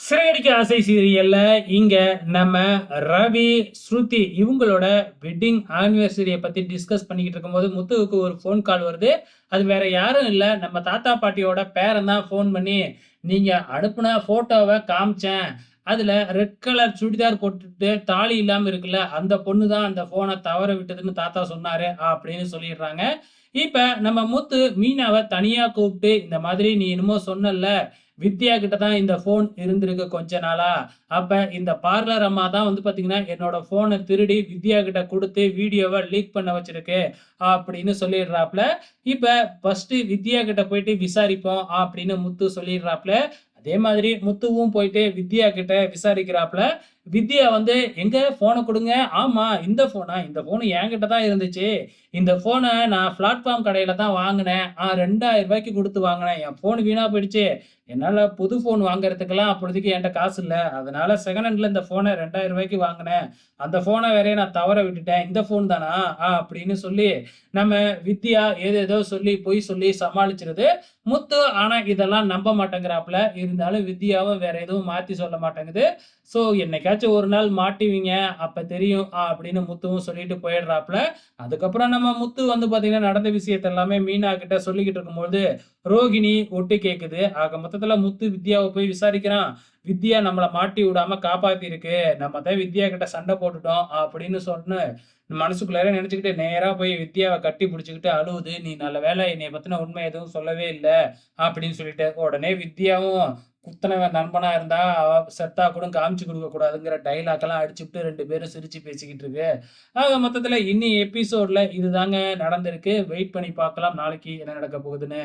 சிறகடிக்க ஆசை சீரியல்ல இங்க நம்ம ரவி, ஸ்ருதி இவங்களோட வெட்டிங் ஆனிவர்சரிய பத்தி டிஸ்கஸ் பண்ணிக்கிட்டு இருக்கும்போது, முத்துவுக்கு ஒரு ஃபோன் கால் வருது. அது வேற யாரும் இல்ல, நம்ம தாத்தா, பாட்டியோட பேரன் தான் ஃபோன் பண்ணி, "நீங்க அனுப்புன ஃபோட்டோவ காமிச்சேன். அதுல ரெட் கலர் சுடிதார் போட்டுட்டு தாலி இல்லாம இருக்குல்ல, அந்த பொண்ணு தான் அந்த ஃபோன தவற விட்டதுன்னு தாத்தா சொன்னாரு." அப்படின்னு சொல்லிடுறாங்க. இப்ப நம்ம முத்து மீனாவ தனியா கூப்பிட்டு, "இந்த மாதிரி நீ என்னமோ சொன்னல்ல, வித்யா கிட்ட தான் இந்த ஃபோன் இருந்திருக்கு கொஞ்ச நாளா. அப்ப இந்த பார்லர் அம்மா தான் வந்து பார்த்தீங்கன்னா, என்னோட ஃபோன திருடி வித்யா கிட்ட குடுத்து வீடியோவ லீக் பண்ண வச்சிருக்கு." அப்படின்னு சொல்லிடுறாப்ல. இப்ப ஃபர்ஸ்ட்டு வித்யா கிட்ட போயிட்டு விசாரிப்போம் அப்படின்னு முத்து சொல்லிடுறாப்ல. அதே மாதிரி முத்துவும் போயிட்டு வித்யா கிட்ட விசாரிக்கிறாப்ல. வித்யா வந்து, "எங்க ஃபோன குடுங்க." "ஆமா, இந்த ஃபோனா? இந்த ஃபோனு என்கிட்ட தான் இருந்துச்சு. இந்த ஃபோன நான் பிளாட்ஃபார்ம் கடையில தான் வாங்குனேன். ரூ. 2000க்கு குடுத்து வாங்குனேன். என் ஃபோன் வீணா போயிடுச்சு. என்னால புது ஃபோன் வாங்குறதுக்கெல்லாம் அப்போதைக்கு என்ட்ட காசு இல்ல. அதனால செகண்ட் ஹேண்ட்ல இந்த ஃபோன ரூ. 2000க்கு வாங்குனேன். அந்த ஃபோன வேறயே நான் தவற விட்டுட்டேன். இந்த ஃபோன் தானா?" அப்படின்னு சொல்லி நம்ம வித்யா ஏதேதோ சொல்லி பொய் சொல்லி சமாளிச்சுருது. முத்து ஆனா இதெல்லாம் நம்ப மாட்டேங்கிறாப்ல. இருந்தாலும் வித்யாவும் வேற எதுவும் மாத்தி சொல்ல மாட்டேங்குது. "ஸோ என்னைக்காச்சும் ஒரு நாள் மாட்டுவீங்க. அப்ப தெரியும்." அப்படின்னு முத்துவும் சொல்லிட்டு போயிடுறாப்ல. அதுக்கப்புறம் நம்ம முத்து வந்து பார்த்தீங்கன்னா, நடந்த விஷயத்த எல்லாமே மீனா கிட்ட சொல்லிக்கிட்டு இருக்கும்பொழுது, ரோகிணி ஒட்டு கேட்குது. ஆக மொத்தத்துல முத்து வித்யாவ போய் விசாரிக்கிறான். "வித்யா நம்மள மாட்டி விடாம காப்பாத்தியிருக்கு. நம்ம தான் வித்யா கிட்ட சண்டை போட்டுட்டோம்." அப்படின்னு சொன்னு மனசுக்குள்ளார நெனச்சுக்கிட்டு நேரா போய் வித்யாவ கட்டி புடிச்சுக்கிட்டு அழுவுது. "நீ நல்ல வேளை என்னைய பத்தின உண்மை எதுவும் சொல்லவே இல்ல." அப்படின்னு சொல்லிட்டு. உடனே வித்யாவும் குத்துனவன் நண்பனா இருந்தா, செத்தா கூட காமிச்சு குடுக்க கூடாதுங்கிற டயலாக்லாம் அடிச்சுப்புட்டு 2 பேரும் சிரிச்சு பேசிக்கிட்டு இருக்கு. ஆக மொத்தத்துல இன்னி எபிசோட்ல இதுதாங்க நடந்திருக்கு. வெயிட் பண்ணி பார்க்கலாம் நாளைக்கு என்ன நடக்க போகுதுன்னு.